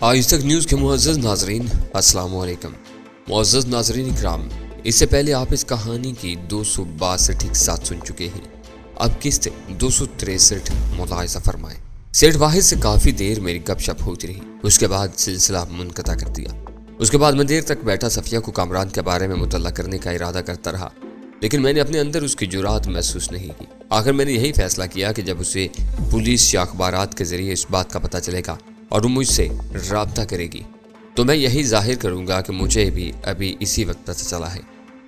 आज तक न्यूज़ के मुअज़्ज़ज़ नाज़रीन, अस्सलाम वालेकुम। मुअज़्ज़ज़ नाज़रीन इकराम, इससे पहले आप इस कहानी की 262 हिस्सा सुन चुके हैं। अब किस्त 263 मुलाहिज़ा फरमाएं। सेठ वाहिद से काफ़ी देर मेरी गपशप होती रही। उसके बाद सिलसिला मुनक़ता कर दिया। उसके बाद मैं देर तक बैठा सफ़िया को कामरान के बारे में मुतल्ला करने का इरादा करता रहा, लेकिन मैंने अपने अंदर उसकी जुरात महसूस नहीं की। आखिर मैंने यही फैसला किया कि जब उसे पुलिस या अखबारात के ज़रिए इस बात का पता चलेगा और वो मुझसे राब्ता करेगी तो मैं यही जाहिर करूंगा कि मुझे भी अभी इसी वक्त पता चला है।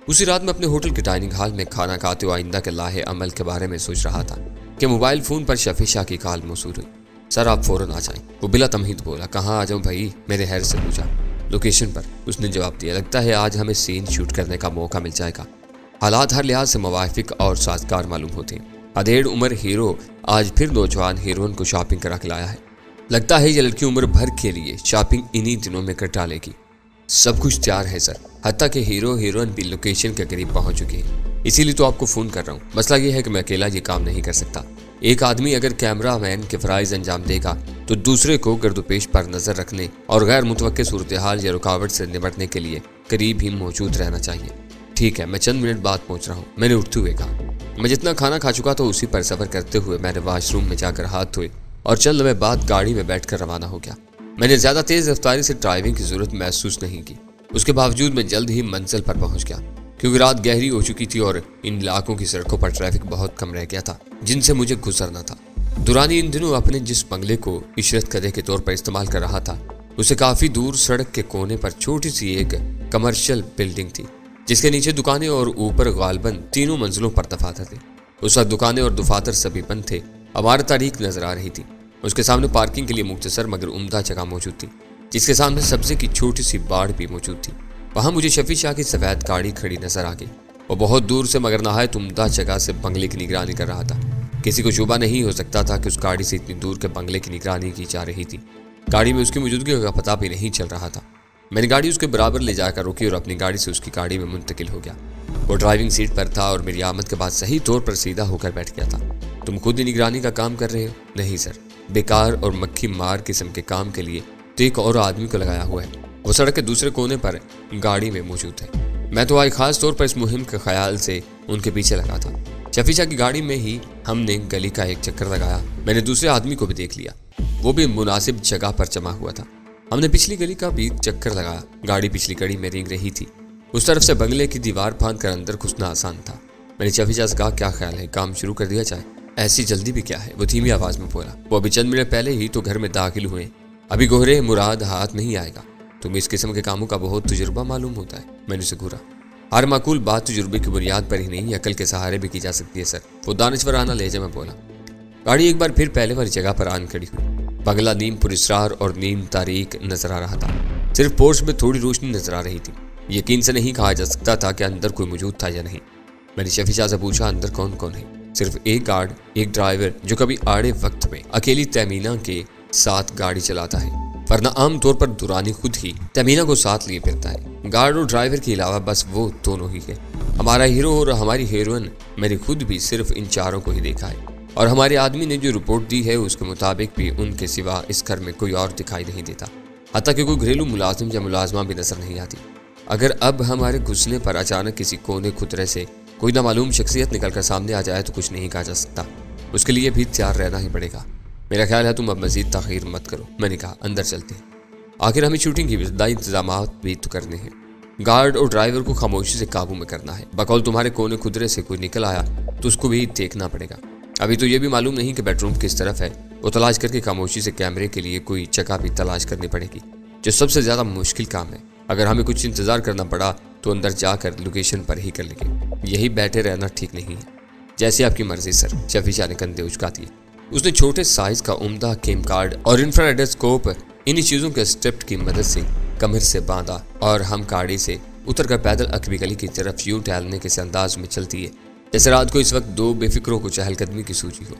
उसी रात मैं अपने होटल के डाइनिंग हॉल में खाना खाते हुए आइंदा के लाहे अमल के बारे में सोच रहा था कि मोबाइल फ़ोन पर शफी शाह की कॉल मौसूल हुई। सर आप फ़ौरन आ जाएं। वो बिला तमहीद बोला। कहाँ आ जाऊँ भाई? मेरे हैर से पूछा। लोकेशन पर, उसने जवाब दिया। लगता है आज हमें सीन शूट करने का मौका मिल जाएगा। हालात हर लिहाज से मुवाफिक और साजगार मालूम होते हैं। अधेड़ उम्र हीरो आज फिर नौजवान हीरोइन को शॉपिंग करा के लाया है। लगता है ये लड़की उम्र भर के लिए शॉपिंग इन्हीं दिनों में कर डालेगी। सब कुछ तैयार है सर, हत्ता कि हीरो हीरोइन भी लोकेशन के करीब पहुंच चुके हैं। इसीलिए तो आपको फ़ोन कर रहा हूँ। मसला ये है कि मैं अकेला ये काम नहीं कर सकता। एक आदमी अगर कैमरा मैन के फ़राइज़ अंजाम देगा तो दूसरे को गर्दोपेश पर नज़र रखने और गैर मुतवक्के सूरत हाल या रुकावट से निपटने के लिए करीब ही मौजूद रहना चाहिए। ठीक है, मैं चंद मिनट बाद पहुँच रहा हूँ, मैंने उठते हुए कहा। मैं जितना खाना खा चुका था उसी पर सफ़र करते हुए मैंने वाशरूम में जाकर हाथ धोए और चंद लम्हे बाद गाड़ी में बैठकर रवाना हो गया। मैंने ज़्यादा तेज़ रफ्तारी से ड्राइविंग की ज़रूरत महसूस नहीं की। उसके बावजूद मैं जल्द ही मंजिल पर पहुंच गया, क्योंकि रात गहरी हो चुकी थी और इन इलाकों की सड़कों पर ट्रैफिक बहुत कम रह गया था जिनसे मुझे गुजरना था। दुरानी इन दिनों अपने जिस बंगले को इशरत कदे के तौर पर इस्तेमाल कर रहा था उससे काफ़ी दूर सड़क के कोने पर छोटी सी एक कमर्शियल बिल्डिंग थी, जिसके नीचे दुकानें और ऊपर गालबन तीनों मंजिलों पर दफातर थे। उस वक्त दुकानें और दफातर सभी बंद थे। इमारत तारीख नजर आ रही थी। उसके सामने पार्किंग के लिए मुख्तसर मगर उम्दा जगह मौजूद थी, जिसके सामने सब्जी की छोटी सी बाड़ भी मौजूद थी। वहां मुझे शफी शाह की सफ़ेद गाड़ी खड़ी नजर आ गई। वो बहुत दूर से मगर नहायत उम्दा जगह से बंगले की निगरानी कर रहा था। किसी को शुबा नहीं हो सकता था कि उस गाड़ी से इतनी दूर के बंगले की निगरानी की जा रही थी। गाड़ी में उसकी मौजूदगी का पता भी नहीं चल रहा था। मैंने गाड़ी उसके बराबर ले जाकर रोकी और अपनी गाड़ी से उसकी गाड़ी में मुंतकिल हो गया। वो ड्राइविंग सीट पर था और मेरी आमद के बाद सही तौर पर सीधा होकर बैठ गया था। तुम खुद ही निगरानी का काम कर रहे हो? नहीं सर, बेकार और मक्खी मार किस्म के काम के लिए तो एक और आदमी को लगाया हुआ है। वो सड़क के दूसरे कोने पर गाड़ी में मौजूद है। मैं तो आज खास तौर पर इस मुहिम के ख्याल से उनके पीछे लगा था। शफी शाह की गाड़ी में ही हमने गली का एक चक्कर लगाया। मैंने दूसरे आदमी को भी देख लिया, वो भी मुनासिब जगह पर जमा हुआ था। हमने पिछली गली का भी चक्कर लगाया। गाड़ी पिछली गली में रेंग रही थी। उस तरफ से बंगले की दीवार फांद कर अंदर घुसना आसान था। मैंने शफी शाह से कहा, क्या ख्याल है, काम शुरू कर दिया जाए? ऐसी जल्दी भी क्या है? वो धीमी आवाज में बोला। वो अभी चंद मिनट पहले ही तो घर में दाखिल हुए, अभी गोहरे मुराद हाथ नहीं आएगा। तुम्हें इस किस्म के कामों का बहुत तजुर्बा मालूम होता है। मैंने उसे घूरा। हर माकूल बात तजुर्बे की बुनियाद पर ही नहीं, अकल के सहारे भी की जा सकती है सर। वो दानिशवराना लहजे में बोला। गाड़ी एक बार फिर पहले वाली जगह पर आन खड़ी हुई। बंगला नीम पुरस्कार और नीम तारीख नजर आ रहा था। सिर्फ पोर्च में थोड़ी रोशनी नजर आ रही थी। यकीन से नहीं कहा जा सकता था कि अंदर कोई मौजूद था या नहीं। मैंने शफी शाह से पूछा, अंदर कौन कौन है? सिर्फ एक गार्ड, एक ड्राइवर जो कभी आड़े वक्त में अकेली तमीना के साथ गाड़ी चलाता है, वरना आमतौर पर दुरानी खुद ही तमीना को साथ लिए फिरता है। गार्ड और ड्राइवर के अलावा बस वो दोनों ही है। हमारा हीरो और हमारी हीरोइन, मैंने खुद भी सिर्फ इन चारों को ही देखा है और हमारे आदमी ने जो रिपोर्ट दी है उसके मुताबिक भी उनके सिवा इस घर में कोई और दिखाई नहीं देता। हत्ता कि कोई घरेलू मुलाजिम या मुलाजमा भी नजर नहीं आती। अगर अब हमारे घुसने पर अचानक किसी कोने खुतरे से कोई नामालूम शख्सियत निकलकर सामने आ जाए तो कुछ नहीं कहा जा सकता। उसके लिए भी तैयार रहना ही पड़ेगा। मेरा ख्याल है तुम अब मजीद ताखीर मत करो। मैंने कहा, अंदर चलते हैं। आखिर हमें शूटिंग की इब्तदाई इंतजाम भी तो करने हैं। गार्ड और ड्राइवर को खामोशी से काबू में करना है। बकौल तुम्हारे कोने खुदरे से कोई निकल आया तो उसको भी देखना पड़ेगा। अभी तो ये भी मालूम नहीं कि बेडरूम किस तरफ है। वो तलाश करके खामोशी से कैमरे के लिए कोई जगह भी तलाश करनी पड़ेगी, जो सबसे ज़्यादा मुश्किल काम है। अगर हमें कुछ इंतज़ार करना पड़ा तो अंदर जाकर लोकेशन पर ही कर लेंगे। यही बैठे रहना ठीक नहीं है। जैसे आपकी मर्जी सर। शफी शाह ने कंधे उचका दिए। उसने छोटे साइज का उम्दा केम कार्ड और इंफ्रारेड स्कोप इन्हीं चीज़ों के स्ट्रिप की मदद से कमर से बांधा और हम गाड़ी से उतरकर पैदल अकबी गली की तरफ यूं टहलने के अंदाज में चलती है जैसे रात को इस वक्त दो बेफिक्रों को चहलकदमी की सूझी हो।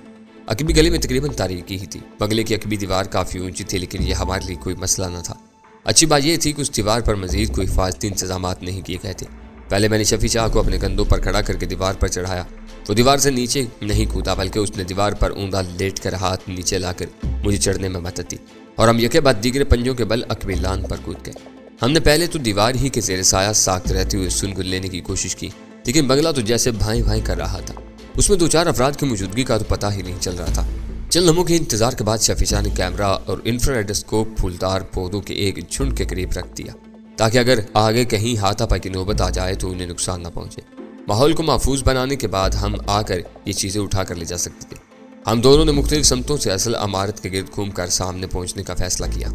अकबी गली में तकरीबन तारीकी ही थी। बंगले की अकबी दीवार काफ़ी ऊंची थी, लेकिन यह हमारे लिए कोई मसला न था। अच्छी बात यह थी कि उस दीवार पर मजीद कोई हिफाजती इंतजाम नहीं किए गए थे। पहले मैंने शफी शाह को अपने कंधों पर खड़ा करके दीवार पर चढ़ाया। वो दीवार से नीचे नहीं कूदा, बल्कि उसने दीवार पर ऊंधा लेट कर हाथ नीचे लाकर मुझे चढ़ने में मदद दी। और हम यके बाद दीगरे पंजों के बल अकबिलान पर कूद गए। हमने पहले तो दीवार ही के जेर साया साख्त रहते हुए सुनगुन लेने की कोशिश की, लेकिन बंगला तो जैसे भाई भाई कर रहा था। उसमें 2-4 अफराद की मौजूदगी का तो पता ही नहीं चल रहा था। चंद लम्हों के इंतजार के बाद शफीशा ने कैमरा और इंफ्रारेड स्कोप फूलदार पौधों के एक झुंड के करीब रख दिया, ताकि अगर आगे कहीं हाथापाई की नौबत आ जाए तो उन्हें नुकसान न पहुंचे। माहौल को महफूज बनाने के बाद हम आकर ये चीज़ें उठा कर ले जा सकते थे। हम दोनों ने मुख्तलिफ समतों से असल इमारत के गिर्द घूमकर सामने पहुंचने का फैसला किया।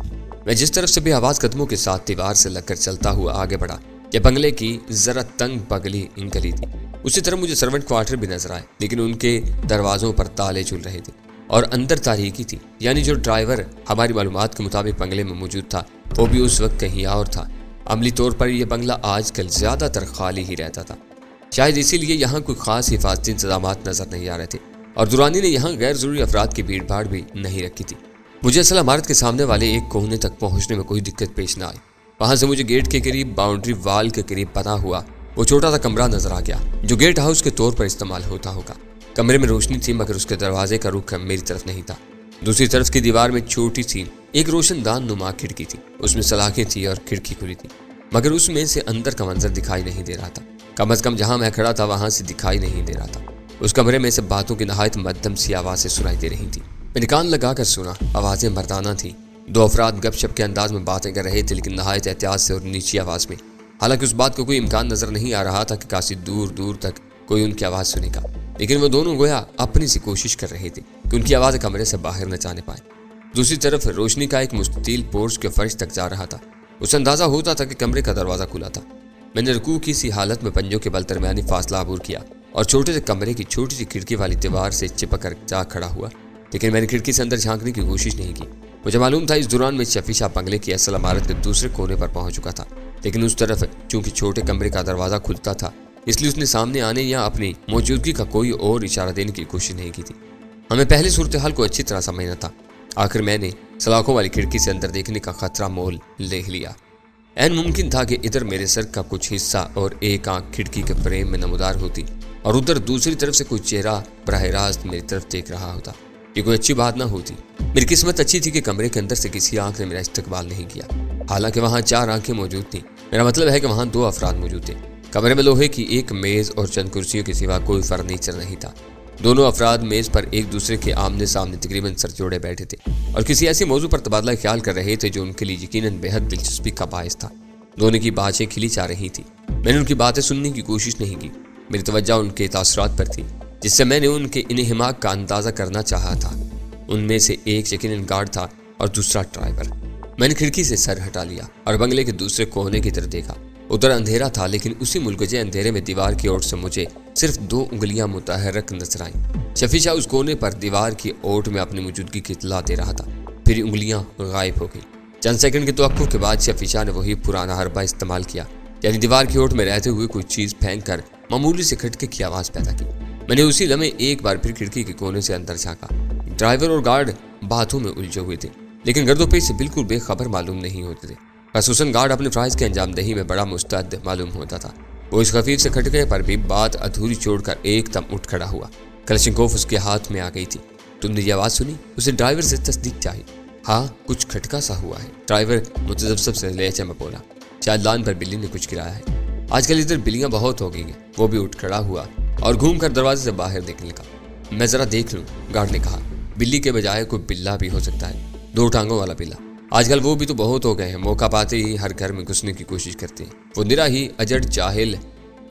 मैं जिस तरफ से भी आवाज़ कदमों के साथ दीवार से लगकर चलता हुआ आगे बढ़ा, यह बंगले की जरा तंग बगली गली थी। उसी तरफ मुझे सर्वेंट क्वार्टर भी नजर आए, लेकिन उनके दरवाजों पर ताले झूल रहे थे और अंदर तारीकी थी। यानी जो ड्राइवर हमारी मालूमात के मुताबिक बंगले में मौजूद था वो भी उस वक्त कहीं और था। अमली तौर पर यह बंगला आजकल ज़्यादातर खाली ही रहता था। शायद इसीलिए यहाँ कोई खास हिफाजती इंतजाम नजर नहीं आ रहे थे और दुरानी ने यहाँ गैर जरूरी अफराद की भीड़ भाड़ भी नहीं रखी थी। मुझे असल इमारत के सामने वाले एक कोने तक पहुँचने में कोई दिक्कत पेश न आई। वहाँ से मुझे गेट के करीब बाउंड्री वाल के करीब बना हुआ वो छोटा सा कमरा नजर आ गया, जो गेट हाउस के तौर पर इस्तेमाल होता होगा। कमरे में रोशनी थी, मगर उसके दरवाजे का रुख मेरी तरफ नहीं था। दूसरी तरफ की दीवार में छोटी सी एक रोशनदान नुमा खिड़की थी। उसमें सलाखें थी और खिड़की खुली थी, मगर उसमें से अंदर का मंजर दिखाई नहीं दे रहा था। कम अज कम जहां मैं खड़ा था वहां से दिखाई नहीं दे रहा था। उस कमरे में से बातों की नहायत मध्यम सी आवाज़ें सुनाई दे रही थी। मैंने कान लगाकर सुना। आवाज़ें मर्दाना थी। 2 अफराद गपशप के अंदाज में बातें कर रहे थे, लेकिन नहायत एहतियात से और नीची आवाज़ में। हालांकि उस बात को कोई इम्कान नजर नहीं आ रहा था कि काफी दूर दूर तक कोई उनकी आवाज़ सुनेगा, लेकिन वो दोनों गोया अपनी सी कोशिश कर रहे थे कि उनकी आवाज़ कमरे से बाहर न जाने पाए। दूसरी तरफ रोशनी का एक मुस्ततील पोर्च के फर्श तक जा रहा था। उसे अंदाजा होता था कि कमरे का दरवाज़ा खुला था। मैंने रुकू की सी हालत में पंजों के बल दरमियानी फासला अबूर किया और छोटे से कमरे की छोटी सी खिड़की वाली दीवार से चिपक कर जा खड़ा हुआ, लेकिन मैंने खिड़की से अंदर झांकने की कोशिश नहीं की। मुझे मालूम था इस दौरान में शफीशा बंगले की असल इमारत के दूसरे कोने पर पहुंच चुका था, लेकिन उस तरफ चूंकि छोटे कमरे का दरवाज़ा खुलता था, इसलिए उसने सामने आने या अपनी मौजूदगी का कोई और इशारा देने की कोशिश नहीं की थी। हमें पहले सूरत हाल को अच्छी तरह समझना था। आखिर मैंने सलाखों वाली खिड़की से अंदर देखने का खतरा मोल ले लिया। ऐन मुमकिन था कि इधर मेरे सर का कुछ हिस्सा और एक आंख खिड़की के फ्रेम में नमूदार होती और उधर दूसरी तरफ से कोई चेहरा बराह रास्त मेरी तरफ देख रहा होता। ये कोई अच्छी बात ना होती। मेरी किस्मत अच्छी थी कि कमरे के अंदर से किसी आंख ने मेरा इस्तकबाल नहीं किया। हालांकि वहाँ 4 आंखें मौजूद थीं। मेरा मतलब है कि वहाँ 2 अफराद मौजूद थे। कमरे में लोहे की एक मेज़ और चंद कुर्सियों के सिवा कोई फर्नीचर नहीं था। दोनों अफराद मेज़ पर एक दूसरे के आमने सामने तकरीबन सर जोड़े बैठे थे और किसी ऐसे मौजू पर तबादला ख्याल कर रहे थे जो उनके लिए यकीनन बेहद दिलचस्पी का बायस था। दोनों की बातें खिली जा रही थी। मैंने उनकी बातें सुनने की कोशिश नहीं की। मेरी तवज्जो उनके तासुरात पर थी, जिससे मैंने उनके इन्हिमाक का अंदाज़ा करना चाहा था। उनमें से एक यकीनन गार्ड था और दूसरा ड्राइवर। मैंने खिड़की से सर हटा लिया और बंगले के दूसरे कोने की तरफ देखा। उधर अंधेरा था, लेकिन उसी मुलगजे अंधेरे में दीवार की ओर से मुझे सिर्फ 2 उंगलियां मुतहरक नजर आईं। शफीशा उस कोने पर दीवार की ओट में अपनी मौजूदगी की इत्तला दे रहा था। फिर उंगलियां गायब हो गई। चंद सेकंड के तवक्कुफ के बाद शफीशा ने वही पुराना हरबा इस्तेमाल किया, यानी दीवार की ओट में रहते हुए कोई चीज़ फेंक कर मामूली से खटके की आवाज़ पैदा की। मैंने उसी लम्हे एक बार फिर खिड़की के कोने से अंदर झांका। ड्राइवर और गार्ड बातों में उलझे हुए थे, लेकिन गर्दोपेश से बिल्कुल बेखबर मालूम नहीं होते थे। खसूसन गार्ड अपने फ़राइज़ के अंजामदही में बड़ा मुस्तैद मालूम होता था। वो इस खफीफ से खटके पर भी बात अधूरी छोड़कर एकदम उठ खड़ा हुआ। कलशिंकोफ उसके हाथ में आ गई थी। तुमने ये आवाज़ सुनी? उसे ड्राइवर से तस्दीक चाहिए। हाँ, कुछ खटका सा हुआ है, ड्राइवर मुतजब्ज़ब से लहजे में बोला। शायद लान पर बिल्ली ने कुछ गिराया है। आजकल इधर बिल्लियाँ बहुत हो गई हैं। वो भी उठ खड़ा हुआ और घूमकर दरवाजे से बाहर निकलने लगा। मैं ज़रा देख लूँ, गार्ड ने कहा। बिल्ली के बजाय कोई बिल्ला भी हो सकता है, 2 टांगों वाला बिल्ला। आजकल वो भी तो बहुत हो गए हैं। मौका पाते ही हर घर में घुसने की कोशिश करते हैं। वो निरा ही अजड़ जाहिल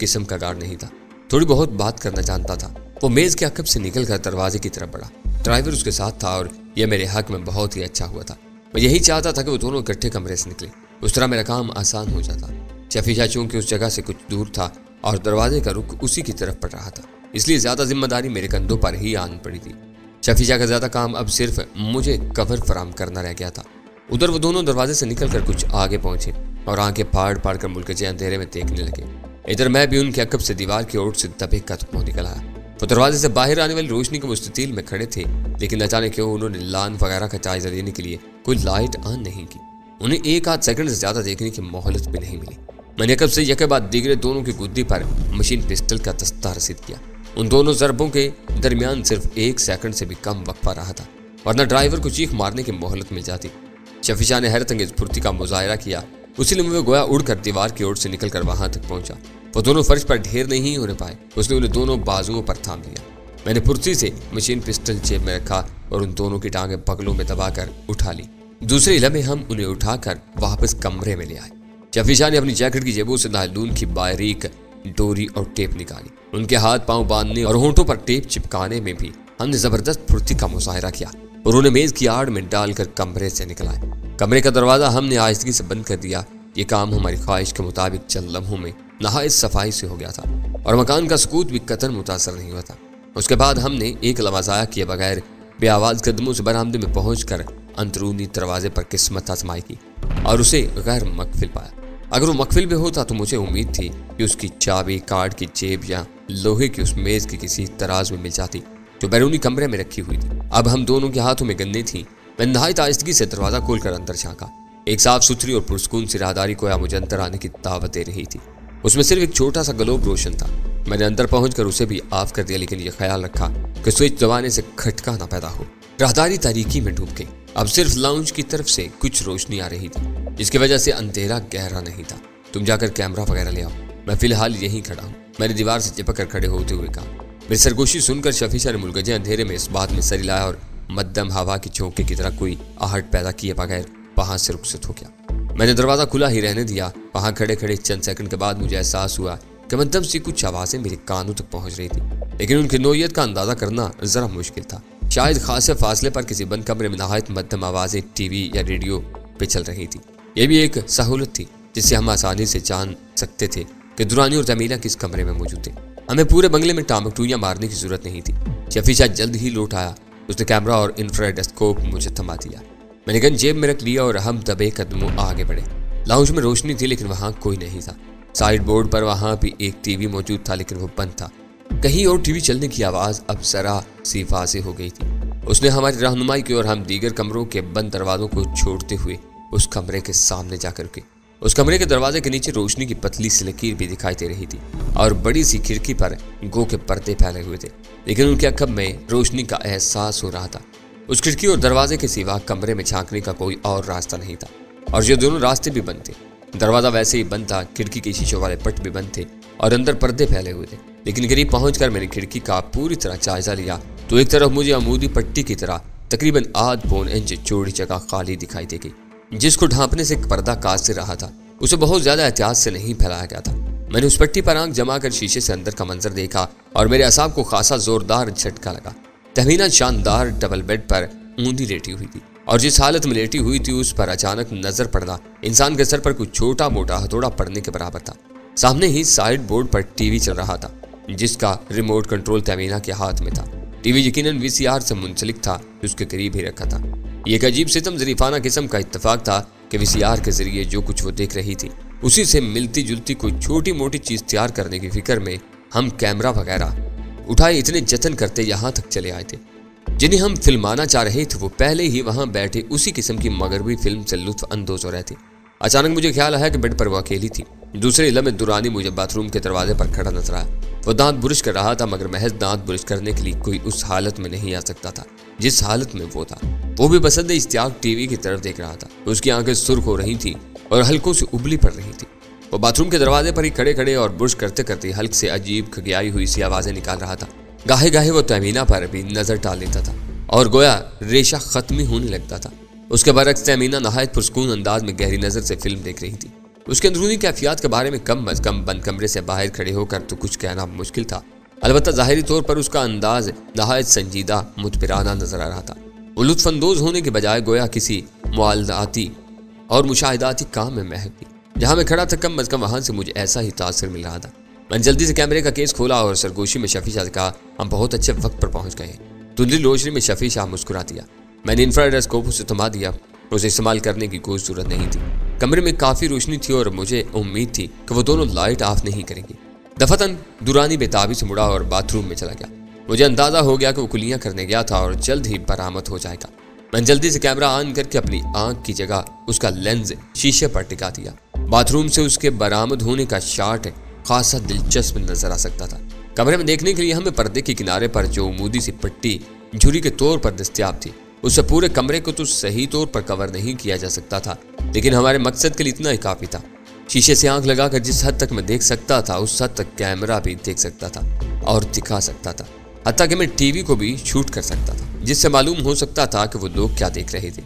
किस्म का गार्ड नहीं था, थोड़ी बहुत बात करना जानता था। वो मेज़ के अकब से निकलकर दरवाजे की तरफ बढ़ा। ड्राइवर उसके साथ था और यह मेरे हक में बहुत ही अच्छा हुआ था। मैं यही चाहता था कि वो दोनों इकट्ठे कमरे से निकले, उस तरह मेरा काम आसान हो जाता। शफीशा चूंकि उस जगह से कुछ दूर था और दरवाजे का रुख उसी की तरफ पड़ रहा था, इसलिए ज़्यादा जिम्मेदारी मेरे कंधों पर ही आन पड़ी थी। शफीशा का ज़्यादा काम अब सिर्फ मुझे कवर फराम करना रह गया था। उधर वो दोनों दरवाजे से निकलकर कुछ आगे पहुंचे और आंखें फाड़ फाड़ कर मुल्कजे अंधेरे में देखने लगे। इधर मैं भी उनके अकब से दीवार की ओर से दबे कदम मुंह निकल आया। वो दरवाजे से बाहर आने वाली रोशनी के मुस्ततील में खड़े थे, लेकिन अचानक क्यों उन्होंने लान वगैरह का जायजा देने के लिए कोई लाइट ऑन नहीं की। उन्हें 1 आध सेकंड से ज़्यादा देखने की मोहलत भी नहीं मिली। मैंने अकब से यके बाद दीगरे दोनों की गुद्दी पर मशीन पिस्टल का दस्ता रसीद किया। उन दोनों ज़रबों के दरमियान सिर्फ 1 सेकंड से भी कम वक्फा रहा था, वरना ड्राइवर को चीख मारने की मोहलत मिल जाती। शफी शाह ने हैरत अंगेज फुर्ती का मुजाहरा किया। उसी लम्हे गोया उड़कर दीवार की ओर से निकलकर वहां तक पहुंचा। वो दोनों फर्श पर ढेर नहीं होने पाए। उसने उन्हें दोनों बाजुओं पर थाम लिया। मैंने फुर्ती से मशीन पिस्टल जेब में रखा और उन दोनों की टांगें बगलों में दबाकर उठा ली। दूसरे लम्हे हम उन्हें उठाकर वापस कमरे में ले आए। शफी शाह ने अपनी जैकेट की जेबों से नायलून की बारीक डोरी और टेप निकाली। उनके हाथ पांव बांधने और होंठों पर टेप चिपकाने में भी हमने जबरदस्त फुर्ती का मुजाहरा किया और उन्हें मेज की आड़ में डालकर कमरे से निकलाए। कमरे का दरवाजा हमने आहिस्तगी से बंद कर दिया। ये काम हमारी ख्वाहिश के मुताबिक चंद लम्हों में नहायत सफाई से हो गया था और मकान का सुकूत भी कतई मुतासर नहीं हुआ था। उसके बाद हमने एक लम्हा ज़ाया किए बगैर बेआवाज कदमों से बरामदे में पहुंचकर अंदरूनी दरवाजे पर किस्मत आजमाई की और उसे गैर मकफिल पाया। अगर वो मकफिल भी होता तो मुझे उम्मीद थी कि उसकी चाबी कार्ड की जेब या लोहे की उस मेज की किसी तराज में मिल जाती जो बैरूनी कमरे में रखी हुई थी। अब हम दोनों के हाथों में गन्ने थी। मैं नहायत आहिस्तगी से दरवाजा खोलकर अंदर झांका। एक साफ सुथरी और पुरस्कून सी राहदारी कोया मुझे अंदर आने की दावत दे रही थी। उसमें सिर्फ एक छोटा सा ग्लोब रोशन था। मैंने अंदर पहुंचकर उसे भी ऑफ कर दिया, लेकिन यह ख्याल रखा कि स्विच दबाने से खटका ना पैदा हो। राहदारी तारीकी में डूब गई। अब सिर्फ लाउंज की तरफ से कुछ रोशनी आ रही थी, जिसकी वजह से अंधेरा गहरा नहीं था। तुम जाकर कैमरा वगैरह ले आओ, मैं फिलहाल यहीं खड़ा हूँ, मैंने दीवार से चिपक कर खड़े होते हुए कहा। मेरी सरगोशी सुनकर शफी शाह ने मुलगजे अंधेरे में इस बात में सर हिलाया और मध्यम हवा की झोंके की तरह कोई आहट पैदा किए बगैर वहां से रुखसत हो गया। मैंने दरवाजा खुला ही रहने दिया। वहां खड़े खड़े चंद सेकंड के बाद मुझे एहसास हुआ कि मध्यम सी कुछ आवाजें मेरे कानों तक पहुंच रही थी, लेकिन उनकी नोयत का अंदाजा करना जरा मुश्किल था। शायद खासे फासले पर किसी बंद कमरे में नहायत मध्यम आवाजें टीवी या रेडियो पे चल रही थी। यह भी एक सहूलत थी जिससे हम आसानी से जान सकते थे कि दुरानी और जमीला किस कमरे में मौजूद थे। हमें पूरे बंगले में टामकटूइयां मारने की जरूरत नहीं थी। शफी शाह जल्द ही लौट आया। उसने कैमरा और इंफ्रारेड स्कोप मुझे थमा दिया। मैंने गन जेब में रख लिया और हम दबे कदमों आगे बढ़े। लाउंज में रोशनी थी, लेकिन वहां कोई नहीं था। साइड बोर्ड पर वहां भी एक टीवी मौजूद था, लेकिन वो बंद था। कहीं और टीवी चलने की आवाज अब जरा सी वाज़ेह हो गई थी। उसने हमारी रहनुमाई की और हम दीगर कमरों के बंद दरवाजों को छोड़ते हुए उस कमरे के सामने जाकर के उस कमरे के दरवाजे के नीचे रोशनी की पतली सी लकीर भी दिखाई दे रही थी और बड़ी सी खिड़की पर गो के पर्दे फैले हुए थे, लेकिन उनके अखब में रोशनी का एहसास हो रहा था। उस खिड़की और दरवाजे के सिवा कमरे में झांकने का कोई और रास्ता नहीं था और ये दोनों रास्ते भी बंद थे। दरवाजा वैसे ही बंद था, खिड़की के शीशों वाले पट भी बंद थे और अंदर पर्दे फैले हुए थे। लेकिन करीब पहुंचकर मैंने खिड़की का पूरी तरह जायजा लिया तो एक तरफ मुझे अमूदी पट्टी की तरह तकरीबन आध पौन इंच चौड़ी जगह खाली दिखाई दे गई, जिसको ढांपने से पर्दा कासे रहा था। उसे बहुत ज्यादा एहतियात से नहीं फैलाया गया था। मैंने उस पट्टी पर आंख जमाकर शीशे से अंदर का मंजर देखा और मेरे असाब को खासा जोरदार झटका लगा। तहमीना शानदार डबल बेड पर ऊंधी लेटी हुई थी और जिस हालत में लेटी हुई थी उस पर अचानक नजर पड़ना इंसान के सर पर कुछ छोटा मोटा हथौड़ा पड़ने के बराबर था। सामने ही साइड बोर्ड पर टीवी चल रहा था, जिसका रिमोट कंट्रोल तहमीना के हाथ में था। टीवी यकीनन वीसीआर से मुंसलिक था, उसके करीब ही रखा था। ये एक अजीब सितम जरीफाना किस्म का इत्तेफाक था कि वीसीआर के जरिए जो कुछ वो देख रही थी उसी से मिलती जुलती कोई छोटी मोटी चीज तैयार करने की फिक्र में हम कैमरा वगैरह उठाए इतने जतन करते यहाँ तक चले आए थे। जिन्हें हम फिल्माना चाह रहे थे वो पहले ही वहां बैठे उसी किस्म की मगरबी फिल्म से लुत्फ अंदोज हो रहे थे। अचानक मुझे ख्याल आया कि बेड पर वो अकेली थी। दूसरे लम्हे दुरानी मुझे बाथरूम के दरवाजे पर खड़ा नजर आया। वो दांत बुरुश कर रहा था, मगर महज दांत बुरुश करने के लिए कोई उस हालत में नहीं आ सकता था जिस हालत में वो था। वो भी बसंत इश्तियाक टीवी की तरफ देख रहा था। उसकी आंखें सुर्ख हो रही थी और हल्कों से उबली पड़ रही थी। वो बाथरूम के दरवाजे पर ही खड़े खड़े और बुरुश करते करते हल्क से अजीब खगियाई हुई सी आवाजें निकाल रहा था। गाहे गाहे वो तहमीना पर भी नजर डाल लेता था और गोया रेशा खत्म होने लगता था। उसके बरक्स तहमीना नहायत पुरस्कून अंदाज में गहरी नजर से फिल्म देख रही थी। उसके अंदरूनी कैफियत के बारे में कम अज कम बंद कमरे से बाहर खड़े होकर तो कुछ कहना मुश्किल था। अलबत्ता ज़ाहिरी तौर पर उसका अंदाज नहायत संजीदा मुतबिराना नजर आ रहा था। वो लुत्फानंदोज होने के बजाय गोया किसी मुआलदाती और मुशाहिदाती काम में महक थी। जहाँ मैं खड़ा था कम अज कम वहाँ से मुझे ऐसा ही तासर मिल रहा था। मैंने जल्दी से कैमरे का केस खोला और सरगोशी में शफी शाह से कहा, हम बहुत अच्छे वक्त पर पहुँच गए। धुंधली रोशनी में शफी शाह मुस्कुरा दिया। मैंने इंफ्रारेड स्कोप उसे थमा दिया। उसे इस्तेमाल करने की कोई जरूरत नहीं थी। कमरे में काफी रोशनी थी और मुझे उम्मीद थी कि वो दोनों लाइट ऑफ नहीं करेंगे। दफतन दुरानी बेताबी से मुड़ा और बाथरूम में चला गया। मुझे अंदाजा हो गया कि वो कुलियां करने गया था और जल्द ही बरामद हो जाएगा। मैंने जल्दी से कैमरा ऑन करके अपनी आंख की जगह उसका लेंस शीशे पर टिका दिया। बाथरूम से उसके बरामद होने का शॉट खासा दिलचस्प नजर आ सकता था। कमरे में देखने के लिए हमें पर्दे के किनारे पर जो उमूदी सी पट्टी झुरी के तौर पर दस्तयाब थी उस पूरे कमरे को तो सही तौर पर कवर नहीं किया जा सकता था, लेकिन हमारे मकसद के लिए इतना ही काफी था। शीशे से आंख लगाकर जिस हद तक मैं देख सकता था, उस हद तक कैमरा भी देख सकता था और दिखा सकता था। हत्ता कि मैं टीवी को भी शूट कर सकता था, जिससे मालूम हो सकता था कि वो लोग क्या देख रहे थे।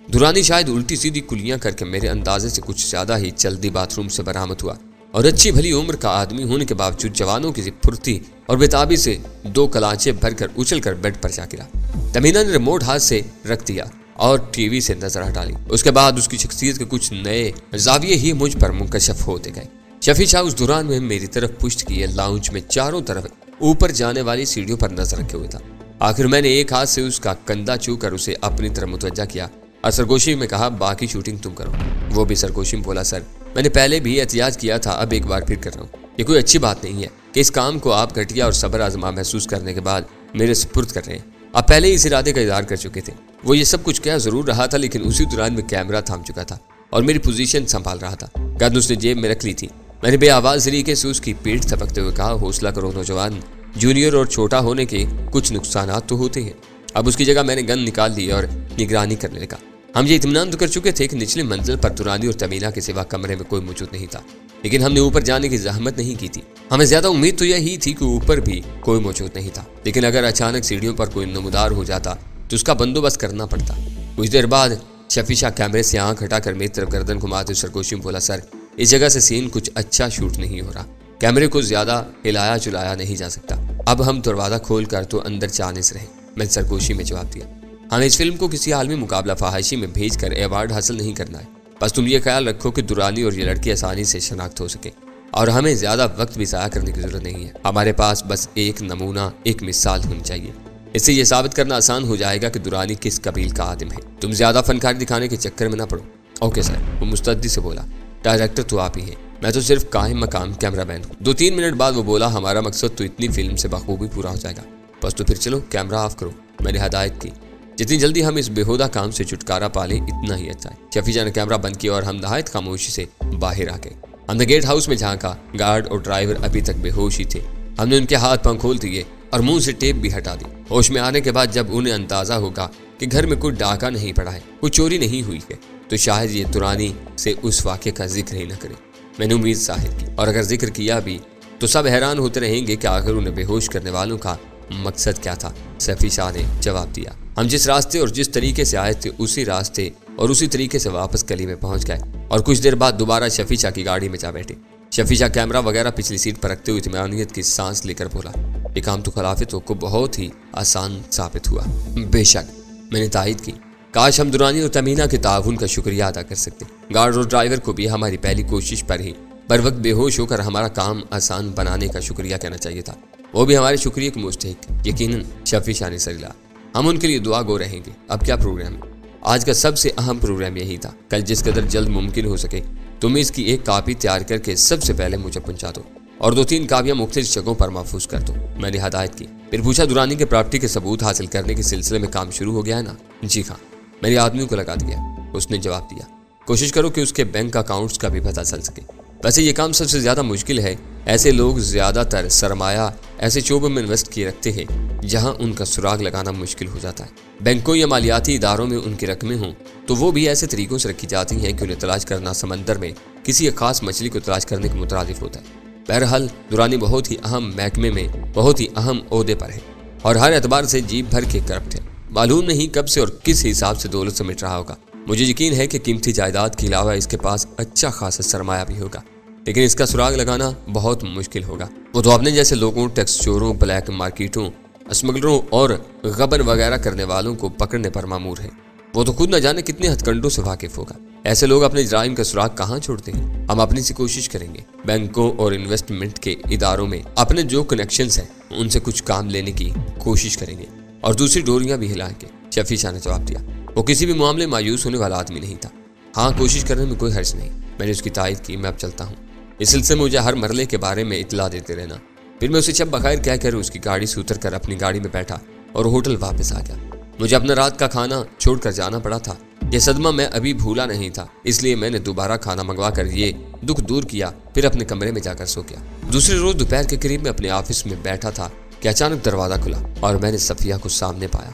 दुरानी शायद उल्टी सीधी कुलियां करके मेरे अंदाजे से कुछ ज्यादा ही जल्दी बाथरूम से बरामद हुआ और अच्छी भली उम्र का आदमी होने के बावजूद जवानों की फुर्ती और बेताबी से 2 कलांचे भरकर उछलकर बेड पर जा गिरा। तमीना ने रिमोट हाथ से रख दिया और टीवी से नजर हटा ली। उसके बाद उसकी शख्सियत के कुछ नए जाविये ही मुझ पर मुंकशफ होते गए। शफी शाह उस दौरान में मेरी तरफ पुश्त किए लाउंज में चारों तरफ ऊपर जाने वाली सीढ़ियों पर नजर रखे हुए था। आखिर मैंने एक हाथ से उसका कंधा छूकर उसे अपनी तरफ मुतवज्जा किया और सरगोशी में कहा, बाकी शूटिंग तुम करो। वो भी सरगोशी में बोला, सर मैंने पहले भी एहतियात किया था, अब एक बार फिर कर रहा हूँ। ये कोई अच्छी बात नहीं है कि इस काम को आप घटिया और सब्र आजमा महसूस करने के बाद मेरे सुपुर्द कर रहे हैं। आप पहले ही इस इरादे का इजहार कर चुके थे। वो ये सब कुछ क्या जरूर रहा था, लेकिन उसी दौरान में कैमरा थाम चुका था और मेरी पोजीशन संभाल रहा था। गन उसने जेब में रख ली थी। मैंने बेआवाज तरीके से उसकी पीठ थपकते हुए कहा, हौसला करो नौजवान, जूनियर और छोटा होने के कुछ नुकसान तो होते हैं। अब उसकी जगह मैंने गन निकाल ली और निगरानी करने लगा। हम ये इत्मीनान तो कर चुके थे कि निचली मंजिल पर दुरानी और तमीना के सिवा कमरे में कोई मौजूद नहीं था, लेकिन हमने ऊपर जाने की जहमत नहीं की थी। हमें ज्यादा उम्मीद तो यही थी कि ऊपर भी कोई मौजूद नहीं था, लेकिन अगर अचानक सीढ़ियों पर कोई नमूदार हो जाता तो उसका बंदोबस्त करना पड़ता। कुछ देर बाद शफी शाह कैमरे से आंख हटाकर मेरी तरफ गर्दन घुमाते सरगोशी में बोला, सर इस जगह से सीन कुछ अच्छा शूट नहीं हो रहा, कैमरे को ज्यादा हिलाया चुलाया नहीं जा सकता। अब हम दरवाजा खोल कर तो अंदर जाने से रहे। मैंने सरगोशी में जवाब दिया, हमें इस फिल्म को किसी आलमी मुकाबला फहाइशी में भेजकर अवार्ड हासिल नहीं करना है। बस तुम ये ख्याल रखो कि दुरानी और ये लड़की आसानी से शनाख्त हो सके, और हमें ज्यादा वक्त भी ज़ाया करने की जरूरत नहीं है। हमारे पास बस एक नमूना, एक मिसाल होनी चाहिए। इससे यह साबित करना आसान हो जाएगा कि दुरानी किस कबील का आदम है। तुम ज्यादा फनकारी दिखाने के चक्कर में ना पड़ो। ओके सर, वो मुस्तद्दी से बोला, डायरेक्टर तो आप ही हैं, मैं तो सिर्फ कायम मकाम कैमरामैन हूँ। 2-3 मिनट बाद वो बोला, हमारा मकसद तो इतनी फिल्म से बखूबी पूरा हो जाएगा, बस तो फिर चलो कैमरा ऑफ करो। मैंने हदायत की, जितनी जल्दी हम इस बेहुदा काम से छुटकारा पाले इतना ही अच्छा है। शफीजा ने कैमरा बंद किया और हम नहायत खामोशी से बाहर आ गए। हमने गेट हाउस में झांका, गार्ड और ड्राइवर अभी तक बेहोश ही थे। हमने उनके हाथ पांव खोल दिए और मुंह से टेप भी हटा दी। होश में आने के बाद जब उन्हें अंदाजा होगा कि घर में कोई डाका नहीं पड़ा है, कोई चोरी नहीं हुई है, तो शायद ये दुरानी से उस वाक़े का जिक्र ही न करे। मैंने उम्मीद जाहिर की, और अगर जिक्र किया भी तो सब हैरान होते रहेंगे कि आखिर उन्हें बेहोश करने वालों का मकसद क्या था। सफी शाह ने जवाब दिया, हम जिस रास्ते और जिस तरीके से आए थे उसी रास्ते और उसी तरीके से वापस गली में पहुंच गए, और कुछ देर बाद दोबारा शफी शाह की गाड़ी में जा बैठे। शफी शाह कैमरा वगैरह पिछली सीट पर रखते हुए इत्मीनानियत की सांस लेकर बोला, ये काम तो खिलाफतों को बहुत ही आसान साबित हुआ। बेशक, मैंने तायद की, काश हम दुरानी और तमीना के ताउन का शुक्रिया अदा कर सकते। गार्ड और ड्राइवर को भी हमारी पहली कोशिश पर ही बर वक्त बेहोश होकर हमारा काम आसान बनाने का शुक्रिया कहना चाहिए था। वो भी हमारे शुक्रिया के मुस्तहिक यकीनन शफी शाह ने सरिला। हम उनके लिए दुआ गो रहेंगे। अब क्या प्रोग्राम है? आज का सबसे अहम प्रोग्राम यही था। कल जिस कदर जल्द मुमकिन हो सके तुम इसकी एक कापी तैयार करके सबसे पहले मुझे पहुंचा दो और 2-3 कापियां मुख्तलिफ जगहों पर महफूज कर दो। मैंने हदायत की। फिर पूछा, दुरानी के प्रॉपर्टी के सबूत हासिल करने के सिलसिले में काम शुरू हो गया है ना? जी हाँ, मेरे आदमियों को लगा दिया। उसने जवाब दिया, कोशिश करो कि उसके बैंक अकाउंट्स का भी पता चल सके। वैसे ये काम सबसे ज्यादा मुश्किल है। ऐसे लोग ज्यादातर सरमाया ऐसे शोबों में इन्वेस्ट किए रखते हैं जहां उनका सुराग लगाना मुश्किल हो जाता है। बैंकों या मालियाती इदारों में उनकी रकमें हों तो वो भी ऐसे तरीकों से रखी जाती हैं कि उन्हें तलाश करना समंदर में किसी एक खास मछली को तलाश करने के मुतरादिफ होता है। बहरहाल दुरानी बहुत ही अहम महकमे में बहुत ही अहम ओहदे पर है और हर एतबार से जीप भर के करप्ट है। मालूम नहीं कब से और किस हिसाब से दौलत समेट रहा होगा। मुझे यकीन है कि कीमती जायदाद के अलावा इसके पास अच्छा खासा सरमाया भी होगा, लेकिन इसका सुराग लगाना बहुत मुश्किल होगा। वो तो अपने जैसे लोगों, टैक्स चोरों, ब्लैक मार्केटों, स्मगलरों और गबन वगैरह करने वालों को पकड़ने पर मामूर है। वो तो खुद न जाने कितने हथकंडों से वाकिफ होगा। ऐसे लोग अपने जराइम का सुराग कहाँ छोड़ते हैं? हम अपनी सी कोशिश करेंगे। बैंकों और इन्वेस्टमेंट के इदारों में अपने जो कनेक्शंस हैं उनसे कुछ काम लेने की कोशिश करेंगे और दूसरी डोरियां भी हिलाएंगे। शफी शाह ने जवाब दिया। वो किसी भी मामले मायूस होने वाला आदमी नहीं था। हाँ, कोशिश करने में कोई हर्ज नहीं। मैंने उसकी तायद की। मैं अब चलता हूँ। इस सिलसिले में मुझे हर मरले के बारे में इतला देते रहना। फिर मैं उसे शब बखैर कहकर उसकी गाड़ी से उतर कर अपनी गाड़ी में बैठा और होटल वापस आ गया। मुझे अपना रात का खाना छोड़कर जाना पड़ा था। यह सदमा मैं अभी भूला नहीं था, इसलिए मैंने दोबारा खाना मंगवा कर ये दुख दूर किया। फिर अपने कमरे में जाकर सो गया। दूसरे रोज दोपहर के करीब में अपने ऑफिस में बैठा था कि अचानक दरवाजा खुला और मैंने सफिया को सामने पाया।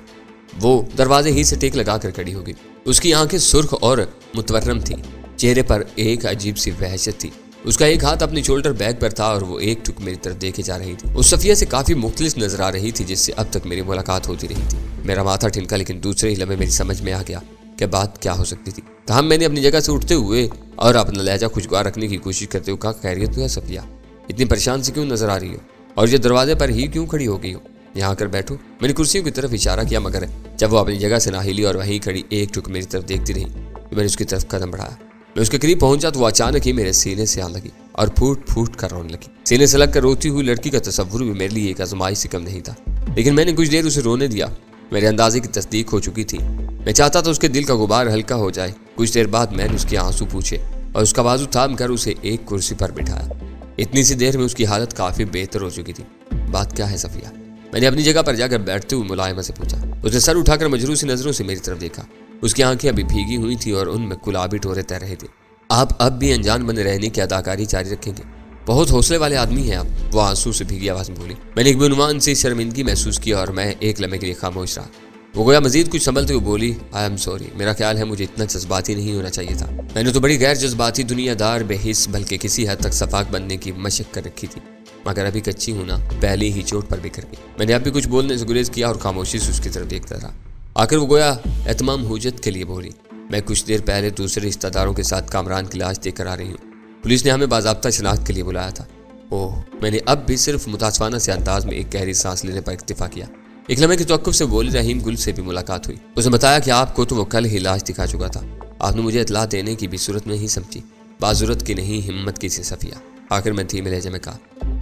वो दरवाजे ही से टेक लगाकर खड़ी हो गई। उसकी आंखें सुर्ख और मुतवर्रम थी, चेहरे पर एक अजीब सी वहशत थी। उसका एक हाथ अपनी शोल्डर बैग पर था और वो एक टुक मेरी तरफ देखे जा रही थी। उस सफिया से काफी मुख्तलिफ नजर आ रही थी जिससे अब तक मेरी मुलाकात होती रही थी। मेरा माथा ठिनका, लेकिन दूसरे ही लम्हे मेरी समझ में आ गया कि बात क्या हो सकती थी। तहम मैंने अपनी जगह से उठते हुए और अपना लहजा खुशगवार रखने की कोशिश करते हुए कहा, खैरियत तो है सफिया? इतनी परेशान से क्यों नजर आ रही हो और ये दरवाजे पर ही क्यों खड़ी हो गई हो? यहाँ आकर बैठो। मैंने कुर्सियों की तरफ इशारा किया, मगर जब वो अपनी जगह से ना हिली और वहीं खड़ी एक टुक मेरी तरफ देखती रही तो मैंने उसकी तरफ कदम बढ़ाया। मैं उसके करीब पहुंचा तो वो अचानक ही मेरे सीने से आने लगी और फूट फूट कर रोने लगी। सीने से लग कर रोती हुई लड़की का तस्वुर भी मेरे लिए एक आजमाइश से कम नहीं था, लेकिन मैंने कुछ देर उसे रोने दिया। मेरे अंदाजे की तस्दीक हो चुकी थी। मैं चाहता था उसके दिल का गुबार हल्का हो जाए। कुछ देर बाद मैंने उसके आंसू पूछे और उसका बाजू थाम कर उसे एक कुर्सी पर बिठाया। इतनी सी देर में उसकी हालत काफी बेहतर हो चुकी थी। बात क्या है सफिया? मैंने अपनी जगह पर जाकर बैठते हुए मुलायमा से पूछा। उसने सर उठाकर मजरूसी नजरों से मेरी तरफ देखा। उसकी आंखें अभी भीगी हुई थी और उनमें गुलाबी टोरे तैर रहे थे। आप अब भी अनजान बने रहने की अदाकारी जारी रखेंगे? बहुत हौसले वाले आदमी हैं आप, वो आंसू से भीगी आवाज में बोली। मैंने एक बेनुमान से शर्मिंदगी महसूस की और मैं एक लम्हे के लिए खामोश रहा। वो गोया मजीद कुछ संभलते हुए बोली, आई एम सॉरी, मेरा ख्याल है मुझे इतना जज्बाती नहीं होना चाहिए था। मैंने तो बड़ी गैर जज्बाती, दुनियादार, बेहिस, बल्कि किसी हद तक सफाक बनने की मशक कर रखी थी, मगर अभी कच्ची हूं ना, पहले ही चोट पर बिखर गई। मैंने अब भी कुछ बोलने से गुरेज किया और खामोशी से उसकी तरफ देखता रहा। आखिर वो गोया एहतमाम हुज्जत के लिए बोली, मैं कुछ देर पहले दूसरे रिश्तेदारों के साथ कामरान की लाश देकर आ रही हूँ। पुलिस ने हमें बाज़ाब्ता शनाख्त के लिए बुलाया था। ओह, मैंने अब भी सिर्फ मुतासवाना से अंदाज में एक गहरी सांस लेने पर इक्तिफा किया। एक लम्हे की तवक्कुफ से बोली, रहीम गुल से भी मुलाकात हुई। उसने बताया कि आपको तो वो कल ही लाश दिखा चुका था। आपने मुझे इतला देने की भी सूरत नहीं समझी। बाजुरत की नहीं, हिम्मत की से सफिया। आखिर मैं धीमे लहजे में कहा,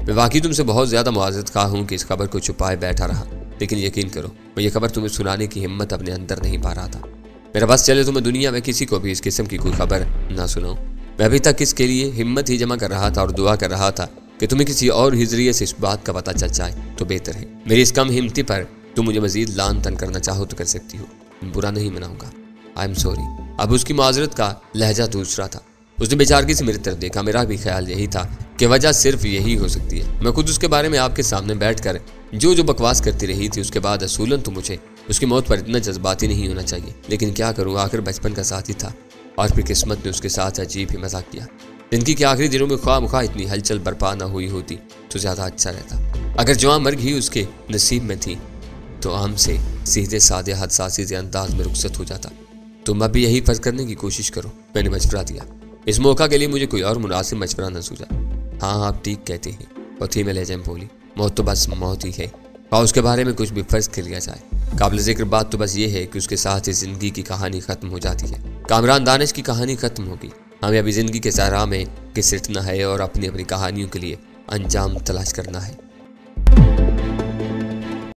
मैं वाकई तुमसे बहुत ज्यादा मुआज़रत खा हूँ कि इस खबर को छुपाए बैठा रहा, लेकिन यकीन करो मैं ये खबर तुम्हें सुनाने की हिम्मत अपने अंदर नहीं पा रहा था। मेरा बस चले तो मैं दुनिया में किसी को भी इस किस्म की कोई खबर ना सुनाऊं। मैं अभी तक इसके लिए हिम्मत ही जमा कर रहा था और दुआ कर रहा था कि तुम्हें किसी और ही जरिए से इस बात का पता चल जाए तो बेहतर है। मेरी इस कम हिम्मती पर तुम मुझे मजीद लान तन करना चाहो तो कर सकती हो, बुरा नहीं मनाऊंगा। I am sorry. अब उसकी माजरत का लहजा दूसरा था। उसने बेचारगी से मेरी तरफ देखा। मेरा भी ख्याल यही था कि वजह सिर्फ यही हो सकती है। मैं खुद उसके बारे में आपके सामने बैठकर जो बकवास करती रही थी, उसके बाद असूलन तो मुझे उसकी मौत पर इतना जज्बाती नहीं होना चाहिए, लेकिन क्या करूँ, आखिर बचपन का साथी था और फिर किस्मत ने उसके साथ अजीब ही मजाक किया। जिंदगी के आखिरी दिनों में ख्वाह इतनी हलचल बर्पा न हुई होती तो ज्यादा अच्छा रहता। अगर जवां मर्ग ही उसके नसीब में थी तो आम से सीधे सादे हादसासी से अंदाज में रुखसत हो जाता। तुम अब भी यही फर्ज करने की कोशिश करो, मैंने मशवरा दिया। इस मौका के लिए मुझे कोई और मुनासिब मशवरा न सूझा। हाँ आप ठीक कहते हैं, और थी मैं लहजे में बोली, मौत तो बस मौत ही है, और उसके बारे में कुछ भी फर्ज कर लिया जाए। काबिल जिक्र बात तो बस ये है कि उसके साथ इस जिंदगी की कहानी खत्म हो जाती है। कामरान दानिश की कहानी खत्म होगी। हमें अभी जिंदगी के सहरा में घिसटना है और अपनी अपनी कहानियों के लिए अंजाम तलाश करना है।